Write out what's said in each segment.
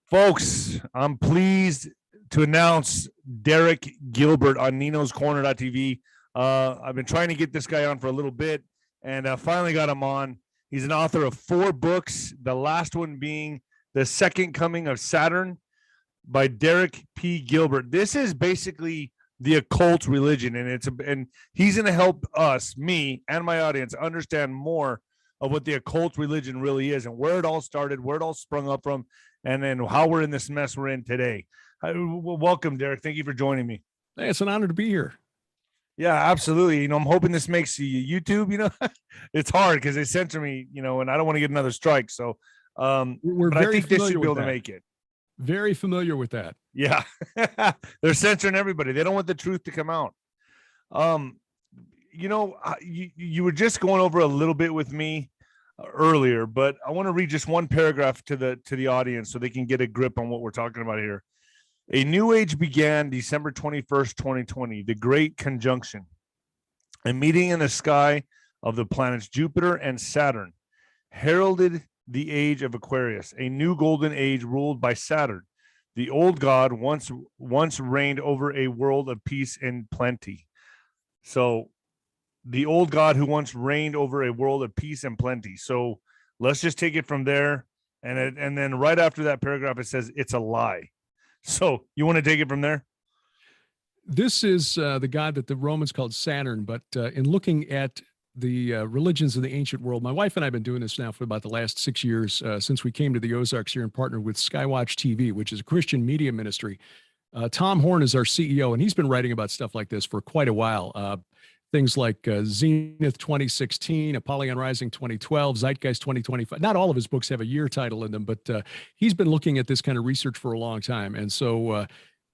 Folks, I'm pleased to announce Derek Gilbert on Nino's Corner.tv. I've been trying to get this guy on for a little bit and finally got him on. He's an author of 4 books, the last one being The Second Coming of Saturn by Derek P. Gilbert. This is basically the occult religion, and he's going to help us, me, and my audience understand more of what the occult religion really is and where it all started, where it all sprung up from, and then how we're in this mess we're in today. Welcome, Derek. Thank you for joining me. Hey, it's an honor to be here. Yeah, absolutely. I'm hoping this makes YouTube. It's hard because they censor me, and I don't want to get another strike. So, but I think this should be able to make it. Very familiar with that. Yeah, they're censoring everybody. They don't want the truth to come out. You were just going over a little bit with me earlier, but I want to read just one paragraph to the audience so they can get a grip on what we're talking about here. A new age began December 21st, 2020, the Great Conjunction, a meeting in the sky of the planets Jupiter and Saturn, heralded the age of Aquarius, a new golden age ruled by Saturn. The old god once reigned over a world of peace and plenty. So the old god who once reigned over a world of peace and plenty. So let's just take it from there. And then right after that paragraph, it says it's a lie. So you want to take it from there? This is the god that the Romans called Saturn. But in looking at the religions of the ancient world, my wife and I have been doing this now for about the last 6 years since we came to the Ozarks here and partnered with Skywatch TV, which is a Christian media ministry. Tom Horn is our CEO, and he's been writing about stuff like this for quite a while. Things like Zenith 2016, Apollyon Rising 2012, Zeitgeist 2025. Not all of his books have a year title in them, but he's been looking at this kind of research for a long time. And so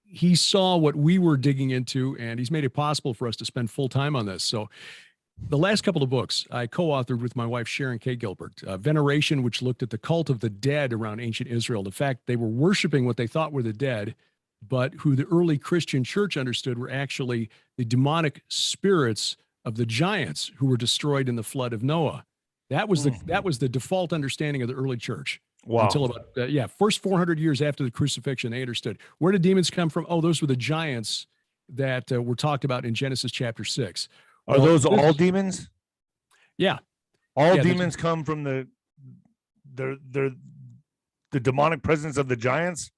he saw what we were digging into, and he's made it possible for us to spend full time on this. So the last couple of books I co-authored with my wife, Sharon K. Gilbert. Veneration, which looked at the cult of the dead around ancient Israel. The fact they were worshiping what they thought were the dead, but who the early Christian church understood were actually the demonic spirits of the giants who were destroyed in the flood of Noah. That was the default understanding of the early church. Wow. Until about first 400 years after the crucifixion, they understood. Where did demons come from? Oh, those were the giants that were talked about in Genesis chapter 6. Are those all demons? Yeah. All demons come from the demonic presence of the giants?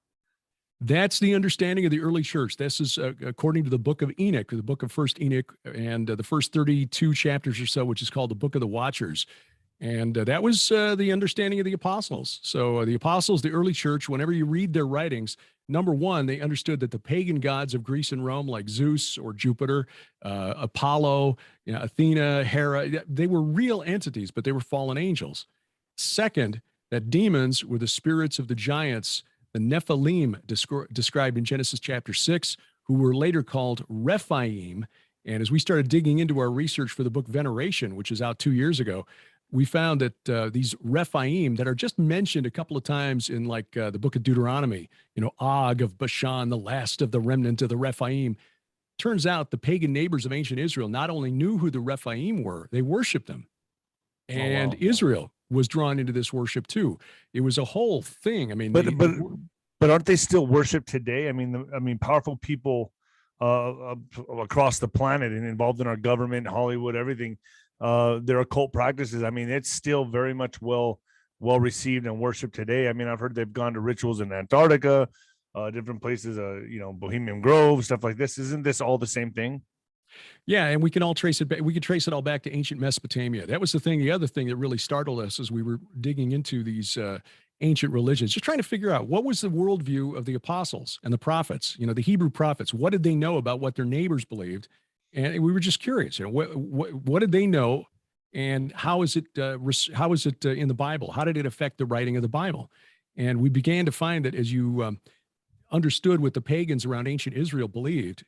That's the understanding of the early church. This is according to the book of Enoch, the book of First Enoch, and the first 32 chapters or so, which is called the Book of the Watchers. And that was the understanding of the apostles. So the apostles, the early church, whenever you read their writings, number one, they understood that the pagan gods of Greece and Rome, like Zeus or Jupiter, Apollo, Athena, Hera, they were real entities, but they were fallen angels. Second, that demons were the spirits of the giants, the Nephilim described in Genesis chapter 6, who were later called Rephaim. And as we started digging into our research for the book Veneration, which is out 2 years ago, we found that these Rephaim that are just mentioned a couple of times in the book of Deuteronomy, Og of Bashan, the last of the remnant of the Rephaim. Turns out the pagan neighbors of ancient Israel not only knew who the Rephaim were, they worshiped them. And Israel was drawn into this worship too. It was a whole thing. I mean, but aren't they still worshipped today? I mean, powerful people across the planet and involved in our government, Hollywood, everything. Their occult practices. I mean, it's still very much well received and worshipped today. I mean, I've heard they've gone to rituals in Antarctica, different places, Bohemian Grove, stuff like this. Isn't this all the same thing? Yeah, and we can all trace it back. We could trace it all back to ancient Mesopotamia. That was the thing. The other thing that really startled us as we were digging into these ancient religions, just trying to figure out what was the worldview of the apostles and the prophets, the Hebrew prophets. What did they know about what their neighbors believed? And we were just curious, what did they know, and how is it in the Bible? How did it affect the writing of the Bible? And we began to find that as you understood what the pagans around ancient Israel believed,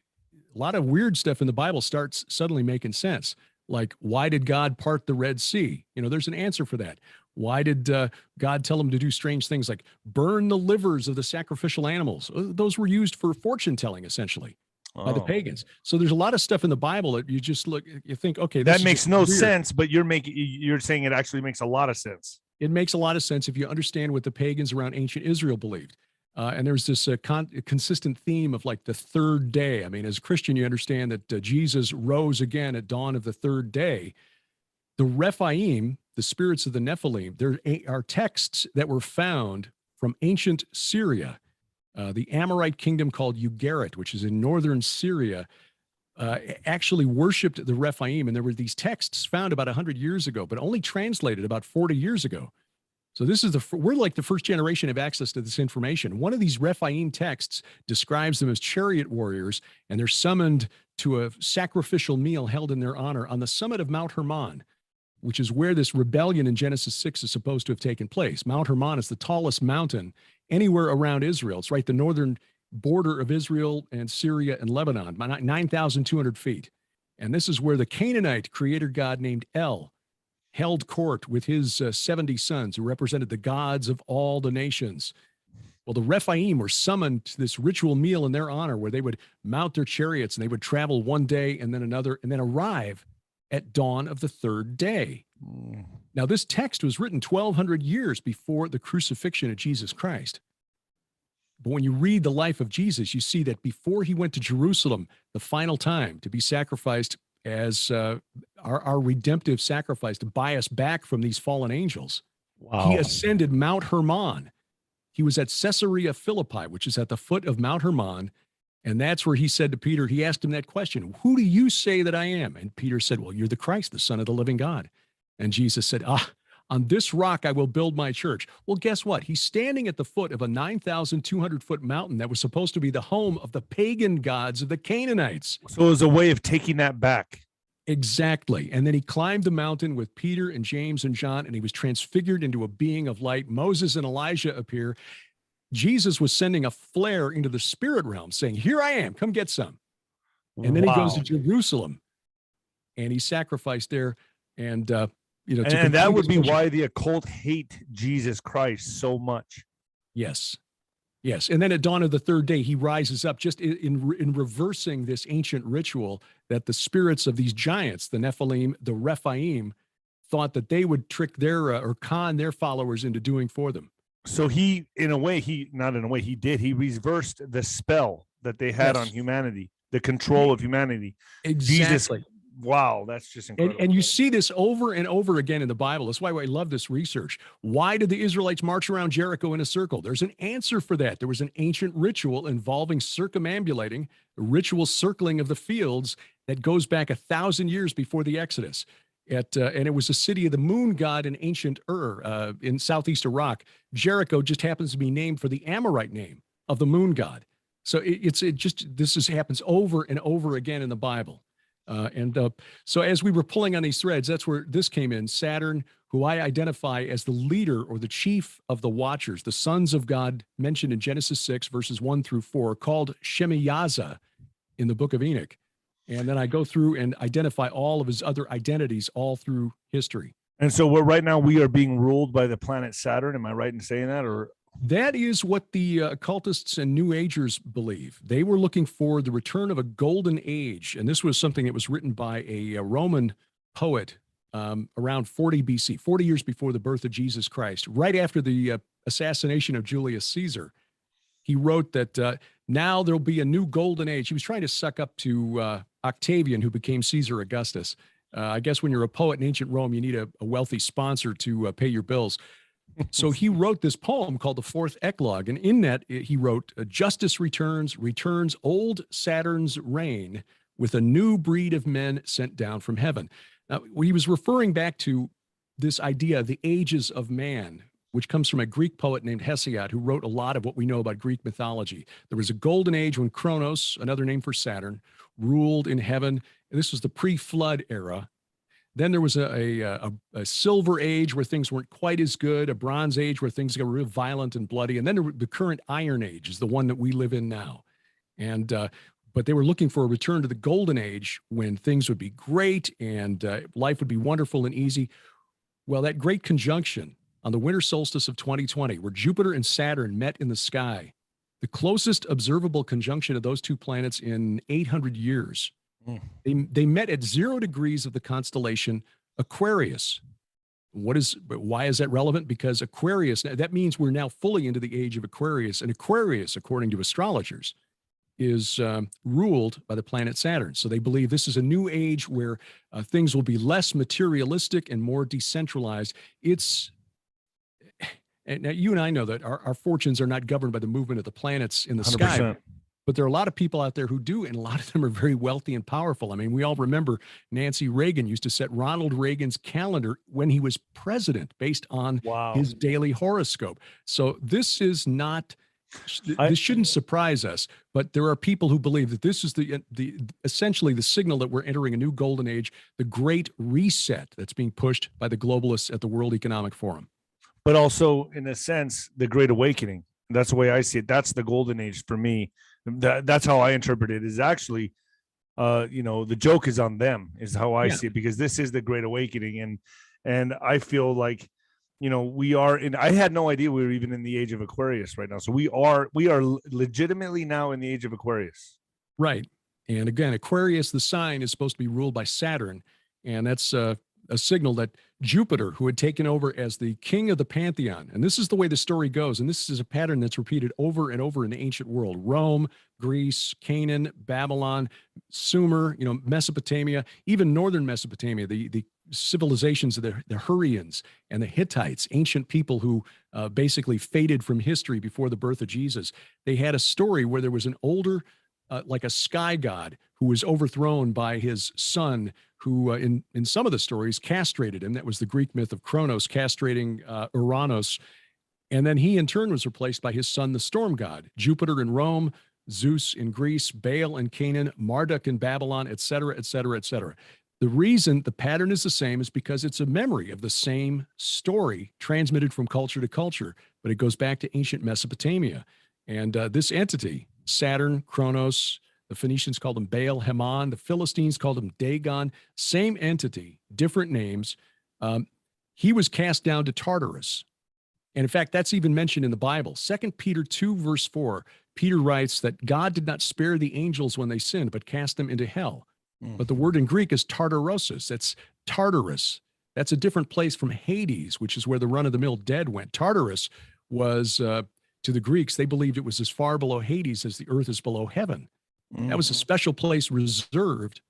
a lot of weird stuff in the Bible starts suddenly making sense. Like, why did God part the Red Sea? There's an answer for that. Why did God tell them to do strange things like burn the livers of the sacrificial animals? Those were used for fortune telling, essentially, by the pagans. So there's a lot of stuff in the Bible that you just look, you think, okay, that makes no sense, but you're saying it actually makes a lot of sense. It makes a lot of sense if you understand what the pagans around ancient Israel believed. And there's this consistent theme of like the third day. I mean, as a Christian, you understand that Jesus rose again at dawn of the third day. The Rephaim, the spirits of the Nephilim, there are texts that were found from ancient Syria, the Amorite kingdom called Ugarit, which is in northern Syria, actually worshipped the Rephaim. And there were these texts found about 100 years ago, but only translated about 40 years ago. So this is we're like the first generation of access to this information. One of these Rephaim texts describes them as chariot warriors, and they're summoned to a sacrificial meal held in their honor on the summit of Mount Hermon, which is where this rebellion in Genesis 6 is supposed to have taken place. Mount Hermon is the tallest mountain anywhere around Israel. It's right the northern border of Israel and Syria and Lebanon, 9,200 feet. And this is where the Canaanite creator god named El held court with his 70 sons who represented the gods of all the nations. Well, the Rephaim were summoned to this ritual meal in their honor where they would mount their chariots and they would travel one day and then another and then arrive at dawn of the third day. Now, this text was written 1,200 years before the crucifixion of Jesus Christ. But when you read the life of Jesus, you see that before he went to Jerusalem the final time to be sacrificed as our redemptive sacrifice to buy us back from these fallen angels, he ascended Mount Hermon. He was at Caesarea Philippi, which is at the foot of Mount Hermon. And that's where he said to Peter, he asked him that question, who do you say that I am? And Peter said, well, you're the Christ, the Son of the living God. And Jesus said, on this rock I will build my church. Well, guess what? He's standing at the foot of a 9,200-foot mountain that was supposed to be the home of the pagan gods of the Canaanites. So it was a way of taking that back. Exactly. And then he climbed the mountain with Peter and James and John, and he was transfigured into a being of light. Moses and Elijah appear. Jesus was sending a flare into the spirit realm saying, here I am, come get some. And then he goes to Jerusalem and he's sacrificed there. And, and that would be why the occult hate Jesus Christ so much. Yes. Yes. And then at dawn of the third day, he rises up just in reversing this ancient ritual that the spirits of these giants, the Nephilim, the Rephaim, thought that they would trick their or con their followers into doing for them. So he reversed the spell that they had on humanity, the control of humanity. Exactly. Jesus, wow, that's just incredible. And you see this over and over again in the Bible. That's why I love this research. Why did the Israelites march around Jericho in a circle? There's an answer for that. There was an ancient ritual involving circumambulating, ritual circling of the fields that goes back 1,000 years before the Exodus. And it was a city of the moon god in ancient Ur in southeast Iraq. Jericho just happens to be named for the Amorite name of the moon god. So this happens over and over again in the Bible. So as we were pulling on these threads, that's where this came in. Saturn, who I identify as the leader or the chief of the Watchers, the sons of God mentioned in Genesis 6, verses 1 through 4, called Shemiyaza in the book of Enoch. And then I go through and identify all of his other identities all through history. And so right now we are being ruled by the planet Saturn. Am I right in saying that? Or that is what the occultists and New Agers believe. They were looking for the return of a golden age. And this was something that was written by a Roman poet around 40 BC, 40 years before the birth of Jesus Christ, right after the assassination of Julius Caesar. He wrote that now there'll be a new golden age. He was trying to suck up to Octavian, who became Caesar Augustus. I guess when you're a poet in ancient Rome, you need a wealthy sponsor to pay your bills. So he wrote this poem called the Fourth Eclogue. And in that, he wrote, justice returns old Saturn's reign with a new breed of men sent down from heaven. Now, he was referring back to this idea of the ages of man, which comes from a Greek poet named Hesiod, who wrote a lot of what we know about Greek mythology. There was a golden age when Kronos, another name for Saturn, ruled in heaven. And this was the pre-flood era. Then there was a silver age where things weren't quite as good, a bronze age where things got real violent and bloody. And then the current iron age is the one that we live in now. And but they were looking for a return to the golden age when things would be great and life would be wonderful and easy. Well, that great conjunction on the winter solstice of 2020, where Jupiter and Saturn met in the sky, the closest observable conjunction of those two planets in 800 years. They met at 0 degrees of the constellation Aquarius. Why is that relevant? Because Aquarius, that means we're now fully into the age of Aquarius. And Aquarius, according to astrologers, is ruled by the planet Saturn. So they believe this is a new age where things will be less materialistic and more decentralized. And now you and I know that our fortunes are not governed by the movement of the planets in the 100%. sky. But there are a lot of people out there who do, and a lot of them are very wealthy and powerful. I mean, we all remember Nancy Reagan used to set Ronald Reagan's calendar when he was president based on his daily horoscope. So this is not, this shouldn't surprise us, but there are people who believe that this is the essentially the signal that we're entering a new golden age, the great reset that's being pushed by the globalists at the World Economic Forum. But also, in a sense, the Great Awakening. That's the way I see it. That's the golden age for me. That's how I interpret it. Is actually, the joke is on them. Is how I see it, because this is the Great Awakening, and I feel like, we are in. I had no idea we were even in the age of Aquarius right now. So we are legitimately now in the age of Aquarius. Right. And again, Aquarius, the sign, is supposed to be ruled by Saturn, and that's a signal that Jupiter, who had taken over as the king of the pantheon, and this is the way the story goes, and this is a pattern that's repeated over and over in the ancient world: Rome, Greece, Canaan, Babylon, Sumer, Mesopotamia, even northern Mesopotamia, the civilizations of the Hurrians and the Hittites, ancient people who basically faded from history before the birth of Jesus. They had a story where there was an older, like a sky god, who was overthrown by his son, who in some of the stories castrated him. That was the Greek myth of Kronos castrating Uranus. And then he in turn was replaced by his son, the storm god. Jupiter in Rome, Zeus in Greece, Baal in Canaan, Marduk in Babylon, et cetera, et cetera, et cetera. The reason the pattern is the same is because it's a memory of the same story transmitted from culture to culture, but it goes back to ancient Mesopotamia. And this entity, Saturn, Kronos, the Phoenicians called him Baal Haman, the Philistines called him Dagon, same entity, different names. He was cast down to Tartarus. And in fact, that's even mentioned in the Bible. 2 Peter 2, verse 4, Peter writes that God did not spare the angels when they sinned, but cast them into hell. But the word in Greek is Tartarosis. That's Tartarus. That's a different place from Hades, which is where the run-of-the-mill dead went. Tartarus was, to the Greeks, they believed it was as far below Hades as the earth is below heaven. That was a special place reserved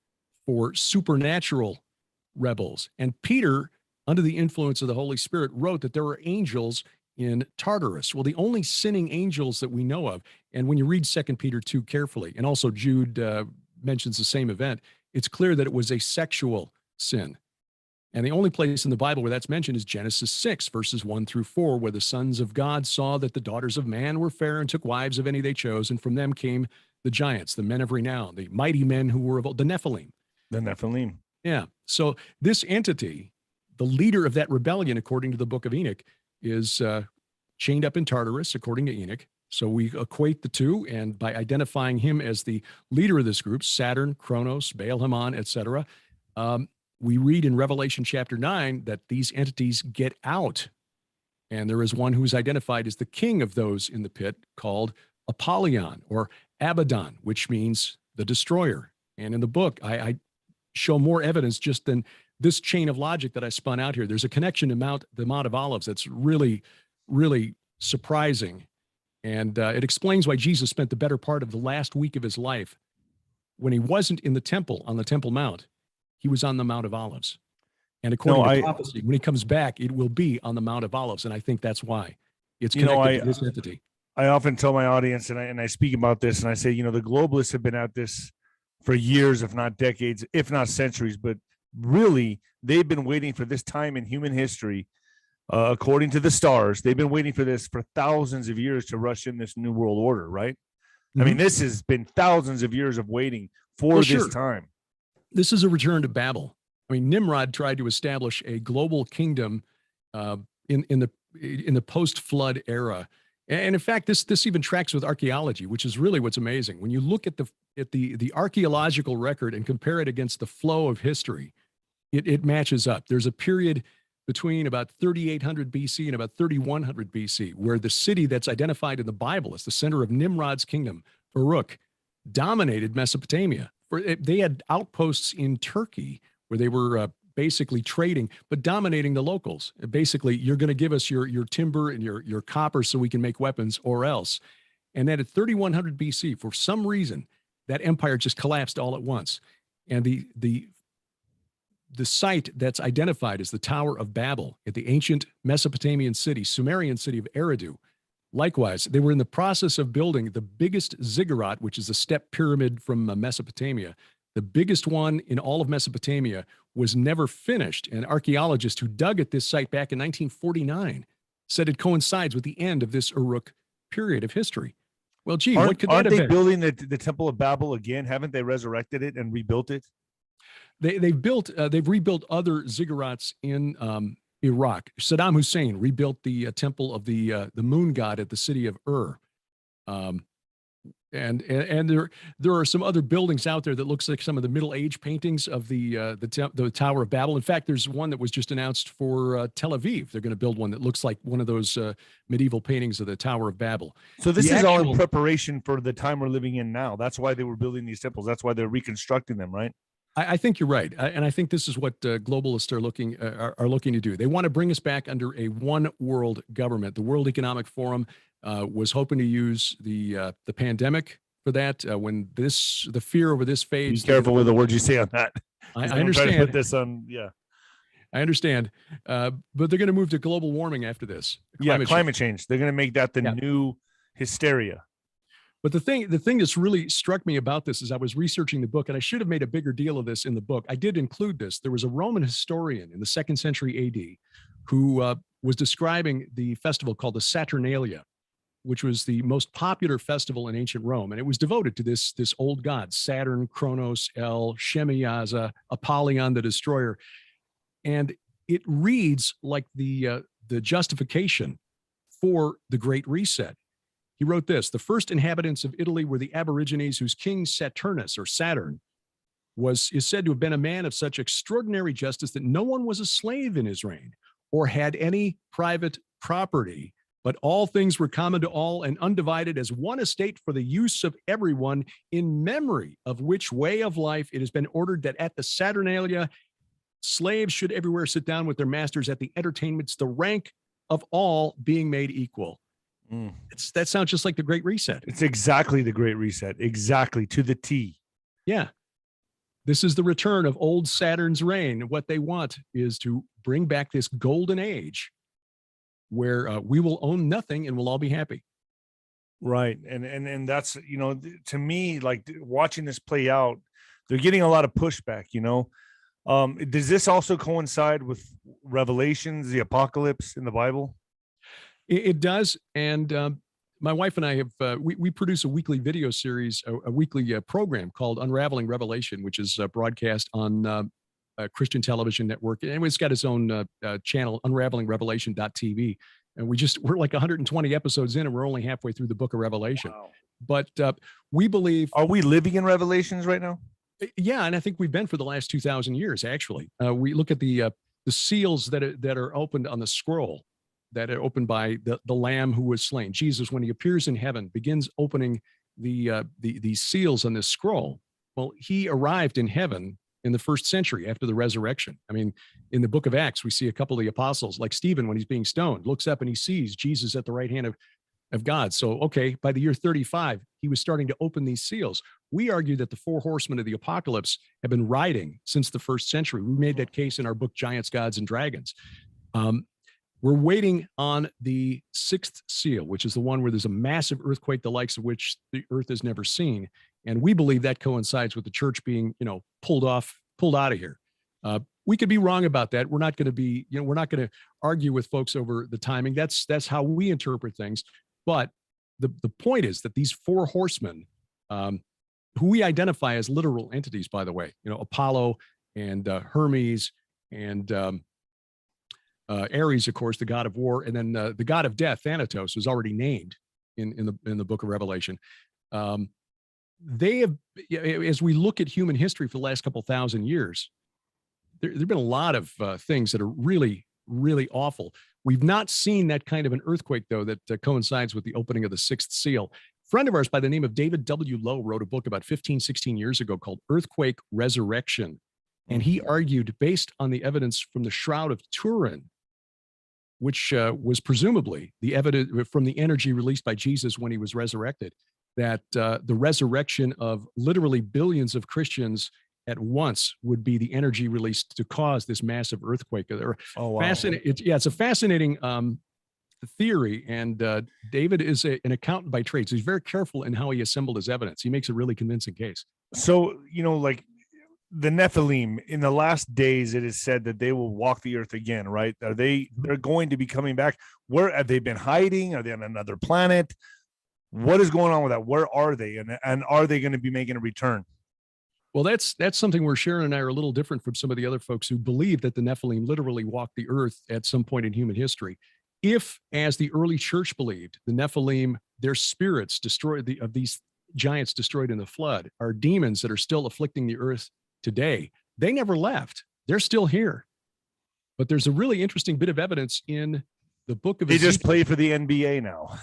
for supernatural rebels. And Peter, under the influence of the Holy Spirit, wrote that there were angels in Tartarus. Well, the only sinning angels that we know of, and when you read 2 Peter 2 carefully, and also Jude mentions the same event, it's clear that it was a sexual sin. And the only place in the Bible where that's mentioned is Genesis 6, verses 1 through 4, where the sons of God saw that the daughters of man were fair and took wives of any they chose, and from them came the giants, the men of renown, the mighty men who were of old, the Nephilim. The Nephilim. Yeah. So this entity, the leader of that rebellion, according to the book of Enoch, is chained up in Tartarus, according to Enoch. So we equate the two, and by identifying him as the leader of this group, Saturn, Kronos, Baal Haman, etc., we read in Revelation chapter 9 that these entities get out. And there is one who is identified as the king of those in the pit, called Apollyon or Abaddon, which means the destroyer. And in the book, I show more evidence just than this chain of logic that I spun out here. There's a connection to the Mount of Olives that's really, really surprising. And it explains why Jesus spent the better part of the last week of his life when he wasn't in the temple, on the Temple Mount. He was on the Mount of Olives. And according to prophecy, when he comes back, it will be on the Mount of Olives. And I think that's why it's connected to this entity. I often tell my audience, and I speak about this, and I say, the globalists have been at this for years, if not decades, if not centuries, but really, they've been waiting for this time in human history. According to the stars, they've been waiting for this for thousands of years to rush in this new world order, right? Mm-hmm. I mean, this has been thousands of years of waiting for this time. This is a return to Babel. I mean, Nimrod tried to establish a global kingdom in the post-flood era. And in fact, this even tracks with archaeology, which is really what's amazing. When you look at the archaeological record and compare it against the flow of history, it matches up. There's a period between about 3800 BC and about 3100 BC, where the city that's identified in the Bible as the center of Nimrod's kingdom, Uruk, dominated Mesopotamia. They had outposts in Turkey where they were basically trading, but dominating the locals. Basically, you're going to give us your timber and your copper so we can make weapons, or else. And then at 3100 BC, for some reason, that empire just collapsed all at once. And the site that's identified as the Tower of Babel at the ancient Mesopotamian city, Sumerian city of Eridu. Likewise, they were in the process of building the biggest ziggurat, which is a step pyramid from Mesopotamia. The biggest one in all of Mesopotamia was never finished. An archaeologist who dug at this site back in 1949 said it coincides with the end of this Uruk period of history. Well, gee, what could that have been? Aren't they building the Temple of Babel again? Haven't they resurrected it and rebuilt it? They've rebuilt other ziggurats in Iraq. Saddam Hussein rebuilt the temple of the moon god at the city of Ur. And there are some other buildings out there that looks like some of the Middle Age paintings of the Tower of Babel. In fact, there's one that was just announced for Tel Aviv. They're going to build one that looks like one of those medieval paintings of the Tower of Babel. So this is all in preparation for the time we're living in now. That's why they were building these temples. That's why they're reconstructing them, right? I think you're right, and I think this is what globalists are looking to do. They want to bring us back under a one world government. The World Economic Forum was hoping to use the pandemic for that. When the fear over this fades. Be careful with the words you say on that. I understand. To put this on, yeah. I understand, but they're going to move to global warming after this. Climate change. They're going to make that the new hysteria. But the thing that's really struck me about this is I was researching the book, and I should have made a bigger deal of this in the book. I did include this. There was a Roman historian in the 2nd century AD who was describing the festival called the Saturnalia, which was the most popular festival in ancient Rome. And it was devoted to this old god, Saturn, Kronos, El, Shemiyaza, Apollyon, the destroyer. And it reads like the justification for the Great Reset. He wrote this: the first inhabitants of Italy were the Aborigines, whose king Saturnus, or Saturn, is said to have been a man of such extraordinary justice that no one was a slave in his reign or had any private property, but all things were common to all and undivided as one estate for the use of everyone, in memory of which way of life it has been ordered that at the Saturnalia slaves should everywhere sit down with their masters at the entertainments, the rank of all being made equal. That sounds just like the Great Reset. It's exactly the Great Reset. Exactly, to the T. Yeah. This is the return of old Saturn's reign. What they want is to bring back this golden age where we will own nothing and we'll all be happy. Right. And that's, to me, like watching this play out, they're getting a lot of pushback, Does this also coincide with Revelations, the apocalypse in the Bible? It does. And my wife and I have, we produce a weekly video series, a weekly program called Unraveling Revelation, which is broadcast on a Christian television network. And it's got its own channel, unravelingrevelation.tv. And we're like 120 episodes in, and we're only halfway through the book of Revelation. Wow. But we believe. Are we living in Revelations right now? Yeah. And I think we've been for the last 2,000 years, actually. We look at the seals that are opened on the scroll, that are opened by the Lamb who was slain. Jesus, when he appears in heaven, begins opening the seals on this scroll. Well, he arrived in heaven in the 1st century after the resurrection. I mean, in the book of Acts, we see a couple of the apostles, like Stephen, when he's being stoned, looks up and he sees Jesus at the right hand of God. So, okay, by the year 35, he was starting to open these seals. We argue that the 4 horsemen of the apocalypse have been riding since the 1st century. We made that case in our book, Giants, Gods, and Dragons. We're waiting on the 6th seal, which is the one where there's a massive earthquake, the likes of which the earth has never seen. And we believe that coincides with the church being, pulled out of here. We could be wrong about that. We're not going to be, we're not going to argue with folks over the timing. That's how we interpret things. But the point is that these 4 horsemen, who we identify as literal entities, by the way, Apollo and Hermes and Ares, of course, the god of war, and then the god of death, Thanatos, is already named in the book of Revelation. They have, as we look at human history for the last couple thousand years, there've been a lot of things that are really, really awful. We've not seen that kind of an earthquake, though, that coincides with the opening of the 6th seal. A friend of ours by the name of David W. Lowe wrote a book about 15, 16 years ago called Earthquake Resurrection. And he argued, based on the evidence from the Shroud of Turin, which was presumably the evidence from the energy released by Jesus when he was resurrected, that the resurrection of literally billions of Christians at once would be the energy released to cause this massive earthquake. Oh, wow. It's a fascinating theory. And David is an accountant by trade, so he's very careful in how he assembled his evidence. He makes a really convincing case. So, like the Nephilim, in the last days, it is said that they will walk the earth again, right? They're going to be coming back? Where have they been hiding? Are they on another planet? What is going on with that? Where are they? And are they going to be making a return? Well, that's something where Sharon and I are a little different from some of the other folks who believe that the Nephilim literally walked the earth at some point in human history. If, as the early church believed, the Nephilim, their spirits destroyed of these giants destroyed in the flood, are demons that are still afflicting the earth today, they never left. They're still here. But there's a really interesting bit of evidence in the book of Ezekiel. They just play for the NBA now.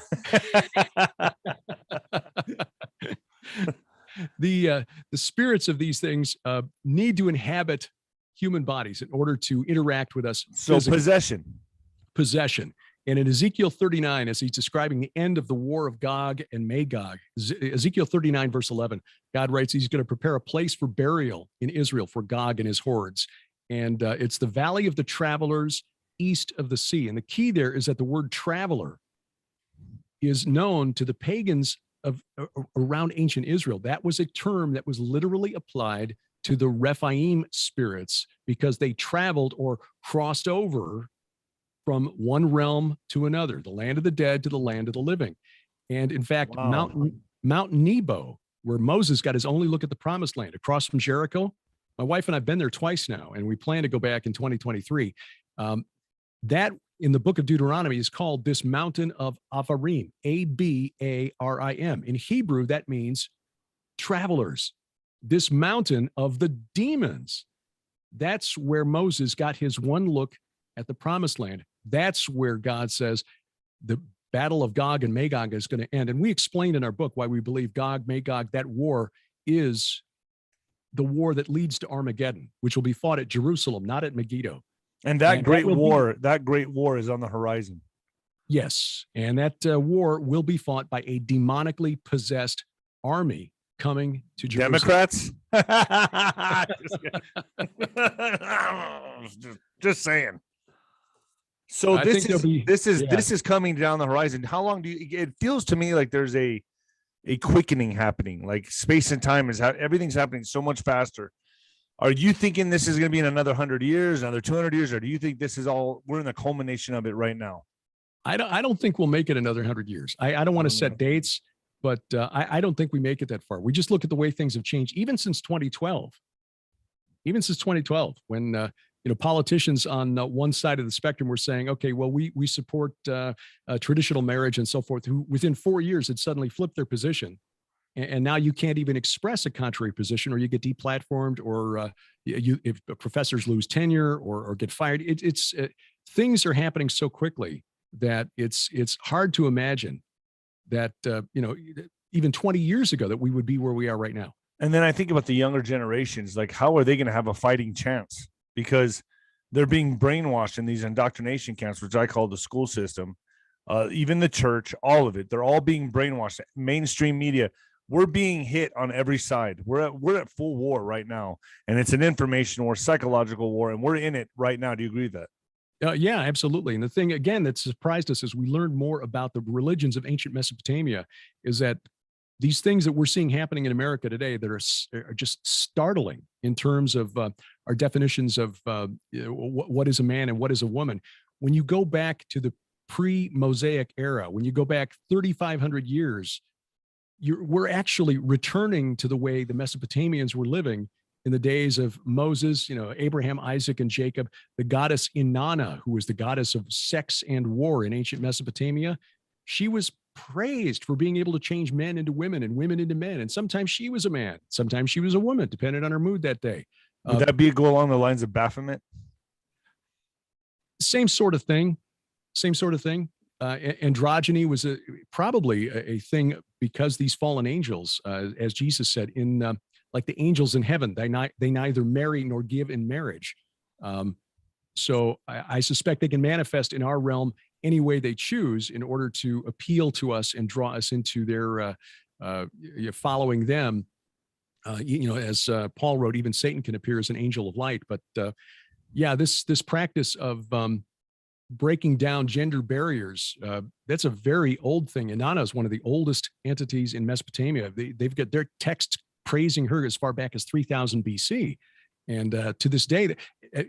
The spirits of these things need to inhabit human bodies in order to interact with us. So physically. Possession. And in Ezekiel 39, as he's describing the end of the war of Gog and Magog, Ezekiel 39, verse 11, God writes he's going to prepare a place for burial in Israel for Gog and his hordes. And it's the valley of the travelers east of the sea. And the key there is that the word traveler is known to the pagans of around ancient Israel. That was a term that was literally applied to the Rephaim spirits because they traveled or crossed over from one realm to another, the land of the dead to the land of the living. And in fact, wow. Mount Nebo, where Moses got his only look at the promised land across from Jericho, my wife and I've been there twice now, and we plan to go back in 2023. That in the book of Deuteronomy is called this mountain of Avarim, Abarim. In Hebrew, that means travelers. This mountain of the demons. That's where Moses got his one look at the promised land. That's where God says the battle of Gog and Magog is going to end. And we explained in our book why we believe Gog, Magog, that war is the war that leads to Armageddon, which will be fought at Jerusalem, not at Megiddo. And that great war is on the horizon. Yes. And that war will be fought by a demonically possessed army coming to Jerusalem. Democrats? just saying. So this is coming down the horizon. How long it feels to me like there's a quickening happening, like space and time everything's happening so much faster. Are you thinking this is going to be in another 100 years, another 200 years, or do you think this is we're in the culmination of it right now? I don't think we'll make it another 100 years. I don't want to set dates, but I don't think we make it that far. We just look at the way things have changed, even since 2012. Even since 2012, when politicians on one side of the spectrum were saying, okay, well, we support traditional marriage and so forth, who within 4 years had suddenly flipped their position. And now you can't even express a contrary position, or you get deplatformed, or if professors lose tenure or get fired. Things are happening so quickly that it's hard to imagine that even 20 years ago that we would be where we are right now. And then I think about the younger generations, like how are they going to have a fighting chance? Because they're being brainwashed in these indoctrination camps, which I call the school system, even the church, all of it. They're all being brainwashed. Mainstream media, we're being hit on every side. We're at full war right now, and it's an information war, psychological war, and we're in it right now. Do you agree with that? Yeah, absolutely. And the thing, again, that surprised us as we learned more about the religions of ancient Mesopotamia is that these things that we're seeing happening in America today that are just startling in terms of our definitions of what is a man and what is a woman. When you go back to the pre-Mosaic era, when you go back 3,500 years, we're actually returning to the way the Mesopotamians were living in the days of Moses, Abraham, Isaac, and Jacob. The goddess Inanna, who was the goddess of sex and war in ancient Mesopotamia, she was praised for being able to change men into women and women into men. And sometimes she was a man, sometimes she was a woman, depending on her mood that day. Would that go along the lines of Baphomet? Same sort of thing. Androgyny was probably a thing because these fallen angels, as Jesus said in like the angels in heaven, they neither marry nor give in marriage. So I suspect they can manifest in our realm any way they choose in order to appeal to us and draw us into their following them. As Paul wrote, even Satan can appear as an angel of light. But yeah, this practice of breaking down gender barriers, that's a very old thing. Inanna is one of the oldest entities in Mesopotamia. They've got their texts praising her as far back as 3000 BC. And to this day,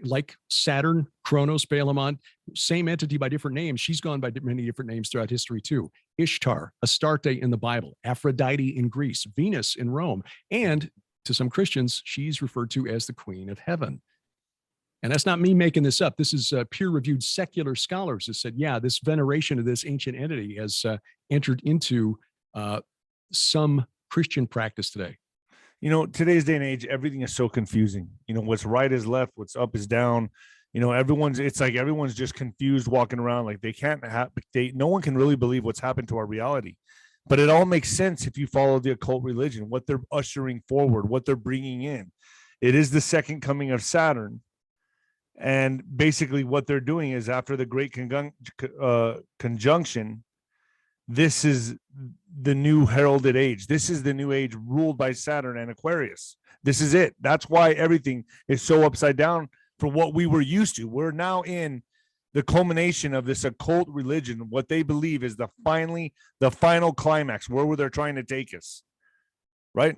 like Saturn, Kronos, Baalamon, same entity by different names. She's gone by many different names throughout history too. Ishtar, Astarte in the Bible, Aphrodite in Greece, Venus in Rome, and to some Christians, she's referred to as the Queen of Heaven. And that's not me making this up. This is peer-reviewed secular scholars that said, yeah, this veneration of this ancient entity has entered into some Christian practice today. Today's day and age, everything is so confusing. What's right is left, what's up is down. It's like everyone's just confused walking around. Like no one can really believe what's happened to our reality. But it all makes sense if you follow the occult religion, what they're ushering forward, what they're bringing in. It is the second coming of Saturn. And basically what they're doing is after the great conjunction, this is the new heralded age. This is the new age ruled by Saturn and Aquarius. This is it. That's why everything is so upside down for what we were used to. We're now in the culmination of this occult religion. What they believe is the final climax, where they're trying to take us. Right?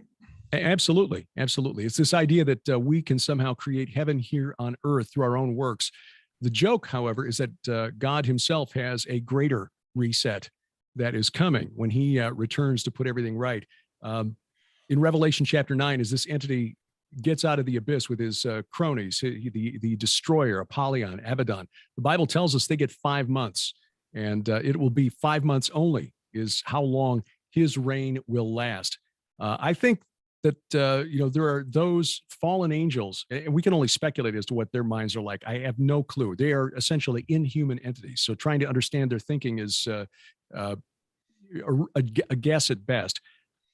Absolutely. Absolutely. It's this idea that we can somehow create heaven here on earth through our own works. The joke, however, is that God himself has a greater reset that is coming when he returns to put everything right. In Revelation chapter 9, as this entity gets out of the abyss with his cronies, the destroyer, Apollyon, Abaddon, the Bible tells us they get 5 months, and it will be 5 months only is how long his reign will last. I think that, there are those fallen angels, and we can only speculate as to what their minds are like. I have no clue. They are essentially inhuman entities. So trying to understand their thinking is a guess at best.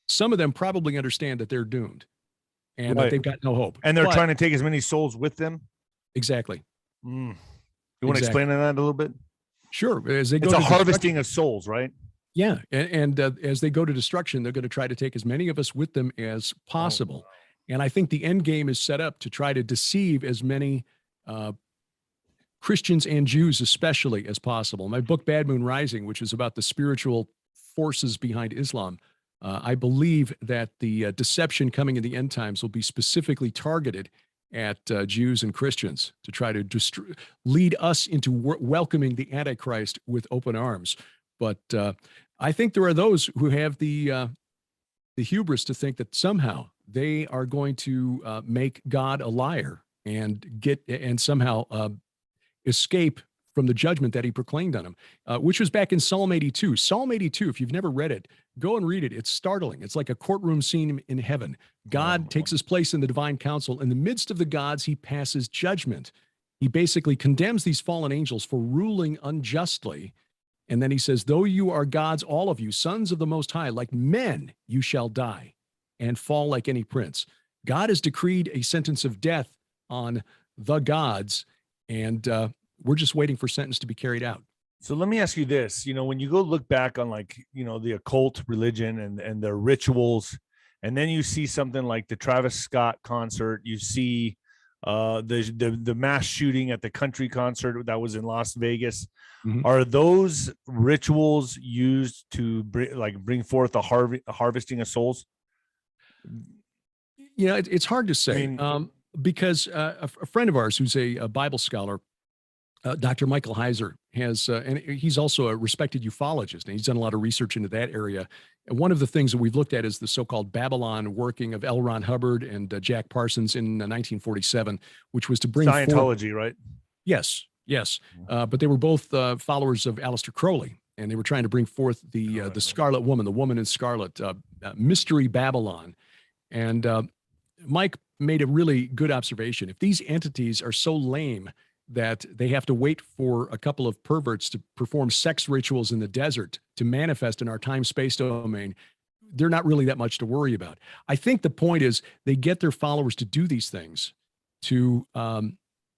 Some of them probably understand that they're doomed and that they've got no hope. And they're trying to take as many souls with them. Exactly. You want to explain that a little bit? Sure. As they go it's a harvesting of souls, right? Yeah. And as they go to destruction, they're going to try to take as many of us with them as possible. Oh, wow. And I think the end game is set up to try to deceive as many Christians and Jews especially as possible. My book, Bad Moon Rising, which is about the spiritual forces behind Islam, I believe that the deception coming in the end times will be specifically targeted at Jews and Christians to try to lead us into welcoming the Antichrist with open arms. But I think there are those who have the hubris to think that somehow they are going to make God a liar and somehow escape from the judgment that he proclaimed on him, which was back in Psalm 82. Psalm 82, if you've never read it, go and read it. It's startling. It's like a courtroom scene in heaven. God takes his place in the divine council. In the midst of the gods, he passes judgment. He basically condemns these fallen angels for ruling unjustly. And then he says, though you are gods, all of you, sons of the Most High, like men, you shall die and fall like any prince. God has decreed a sentence of death on the gods, and we're just waiting for sentence to be carried out. So let me ask you this, when you go look back on the occult religion and their rituals, and then you see something like the Travis Scott concert, you see the mass shooting at the country concert that was in Las Vegas. Mm-hmm. Are those rituals used to bring forth a harvesting of souls? It's hard to say. Because a friend of ours who's a Bible scholar, Dr. Michael Heiser, and he's also a respected ufologist, and he's done a lot of research into that area. And one of the things that we've looked at is the so-called Babylon working of L. Ron Hubbard and Jack Parsons in 1947, which was to bring Scientology, right? Yes. But they were both followers of Aleister Crowley, and they were trying to bring forth the Scarlet Woman, the woman in scarlet, Mystery Babylon. And Mike made a really good observation. If these entities are so lame that they have to wait for a couple of perverts to perform sex rituals in the desert to manifest in our time-space domain, they're not really that much to worry about. I think the point is they get their followers to do these things to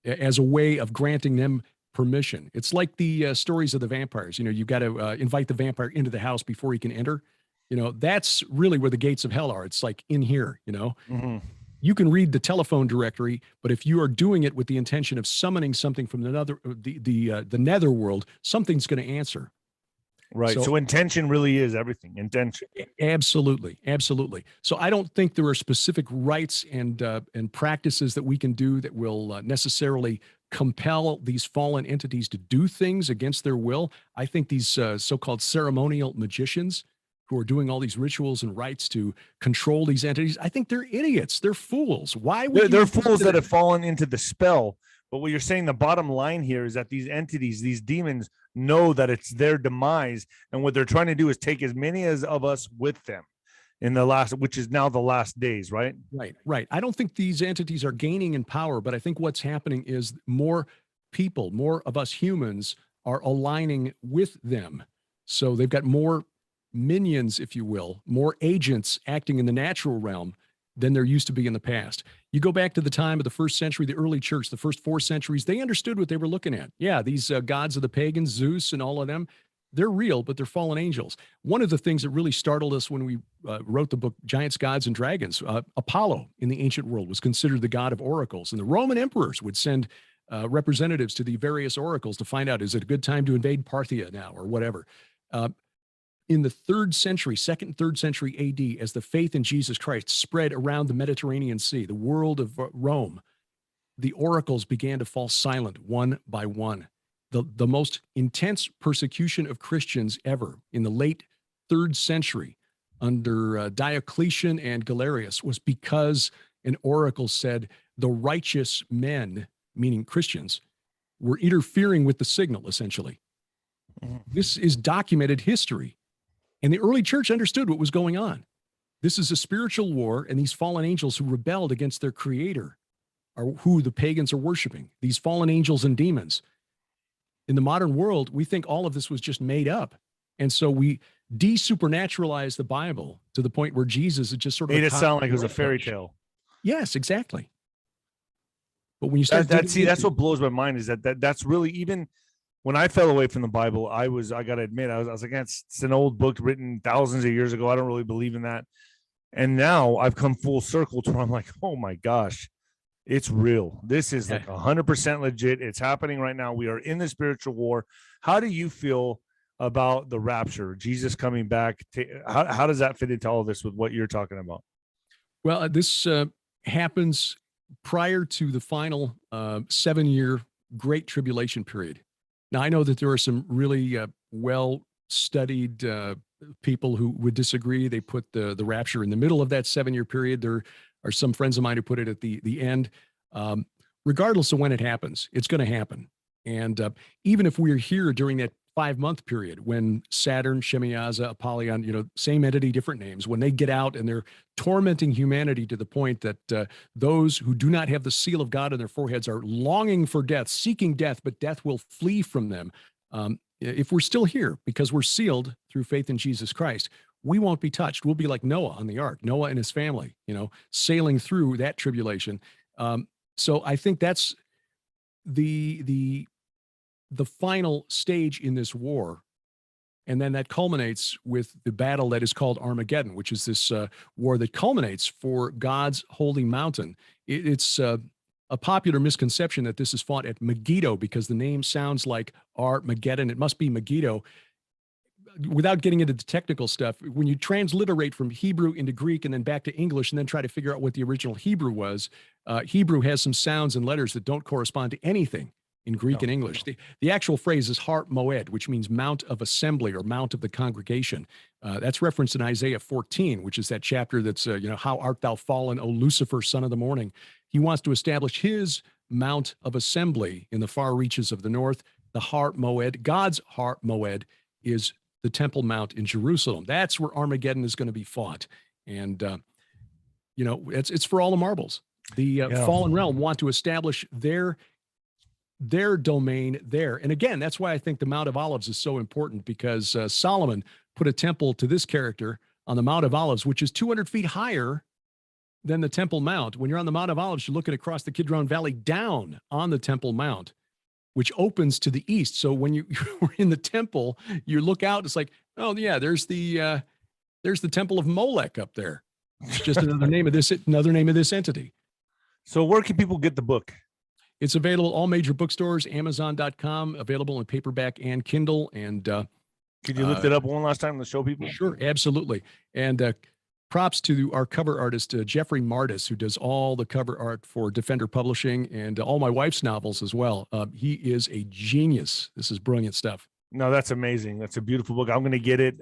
as a way of granting them permission. It's like the stories of the vampires. You know, you've got to invite the vampire into the house before he can enter. You know, that's really where the gates of hell are. It's like in here, you know. Mhm. You can read the telephone directory, but if you are doing it with the intention of summoning something from the netherworld, something's going to answer. Right. So intention really is everything. Intention. Absolutely, absolutely. So I don't think there are specific rites and practices that we can do that will necessarily compel these fallen entities to do things against their will. I think these so-called ceremonial magicians who are doing all these rituals and rites to control these entities, I think they're idiots. They're fools. Why would they're fools that have fallen into the spell? But what you're saying, the bottom line here is that these entities, these demons, know that it's their demise, and what they're trying to do is take as many as of us with them in the last, which is now the last days, right? Right. I don't think these entities are gaining in power, but I think what's happening is more people, more of us humans are aligning with them. So they've got more minions, if you will, more agents acting in the natural realm than there used to be in the past. You go back to the time of the first century, the early church, the first 4 centuries, they understood what they were looking at. Yeah, these gods of the pagans, Zeus and all of them, they're real, but they're fallen angels. One of the things that really startled us when we wrote the book Giants, Gods, and Dragons, Apollo in the ancient world was considered the god of oracles, and the Roman emperors would send representatives to the various oracles to find out, is it a good time to invade Parthia now or whatever. In the 3rd century, 2nd and 3rd century AD, as the faith in Jesus Christ spread around the Mediterranean Sea, the world of Rome, the oracles began to fall silent one by one. The most intense persecution of Christians ever in the late 3rd century under Diocletian and Galerius was because an oracle said the righteous men, meaning Christians, were interfering with the signal, essentially. This is documented history. And the early church understood what was going on. This is a spiritual war, and these fallen angels who rebelled against their creator are who the pagans are worshiping, these fallen angels and demons. In the modern world, we think all of this was just made up. And so we de-supernaturalize the Bible to the point where Jesus is just sort of made it sound like it was a fairy tale. Yes, exactly. But when you start that's what blows my mind is that's really, even when I fell away from the Bible, I got to admit, I was like, it's an old book written thousands of years ago. I don't really believe in that. And now I've come full circle to where I'm like, oh my gosh, it's real. This is like 100% legit. It's happening right now. We are in the spiritual war. How do you feel about the rapture, Jesus coming back? How does that fit into all of this with what you're talking about? Well, this happens prior to the final 7-year Great Tribulation period. Now, I know that there are some really well-studied people who would disagree. They put the rapture in the middle of that 7-year period. There are some friends of mine who put it at the end. Regardless of when it happens, it's going to happen. And even if we're here during that 5-month period when Saturn, Shemiaza, Apollyon, same entity, different names, when they get out and they're tormenting humanity to the point that those who do not have the seal of God on their foreheads are longing for death, seeking death, but death will flee from them. If we're still here because we're sealed through faith in Jesus Christ, we won't be touched. We'll be like Noah on the ark, Noah and his family, sailing through that tribulation. So I think that's the final stage in this war. And then that culminates with the battle that is called Armageddon, which is this war that culminates for God's holy mountain. It's a popular misconception that this is fought at Megiddo because the name sounds like Armageddon. It must be Megiddo. Without getting into the technical stuff, when you transliterate from Hebrew into Greek and then back to English and then try to figure out what the original Hebrew was, Hebrew has some sounds and letters that don't correspond to anything in Greek and English. The actual phrase is Har Moed, which means Mount of Assembly or Mount of the Congregation. That's referenced in Isaiah 14, which is that chapter that's, how art thou fallen, O Lucifer, son of the morning. He wants to establish his Mount of Assembly in the far reaches of the north. The Har Moed, God's Har Moed, is the Temple Mount in Jerusalem. That's where Armageddon is going to be fought. And, it's for all the marbles. The fallen realm want to establish their domain there. And again, that's why I think the Mount of Olives is so important, because Solomon put a temple to this character on the Mount of Olives, which is 200 feet higher than the Temple Mount. When you're on the Mount of Olives, you're looking across the Kidron Valley down on the Temple Mount, which opens to the east. So when you're in the temple, you look out, it's like, oh yeah, there's the Temple of Molech up there. It's just another name of this entity. So where can people get the book? It's available all major bookstores, Amazon.com, available in paperback and Kindle. And could you lift it up one last time to show people? Sure, absolutely. And props to our cover artist, Jeffrey Martis, who does all the cover art for Defender Publishing and all my wife's novels as well. He is a genius. This is brilliant stuff. No, that's amazing. That's a beautiful book. I'm going to get it.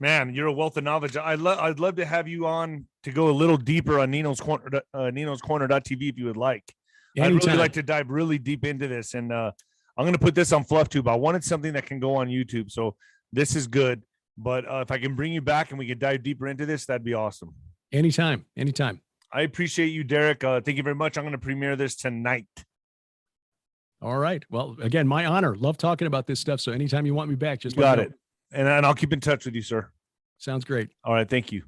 Man, you're a wealth of knowledge. I'd love to have you on to go a little deeper on Nino's Corner.tv if you would like. Anytime. I'd really like to dive really deep into this. And I'm going to put this on FluffTube. I wanted something that can go on YouTube. So this is good. But if I can bring you back and we can dive deeper into this, that'd be awesome. Anytime. I appreciate you, Derek. Thank you very much. I'm going to premiere this tonight. All right. Well, again, my honor. Love talking about this stuff. So anytime you want me back, just got it. And I'll keep in touch with you, sir. Sounds great. All right. Thank you.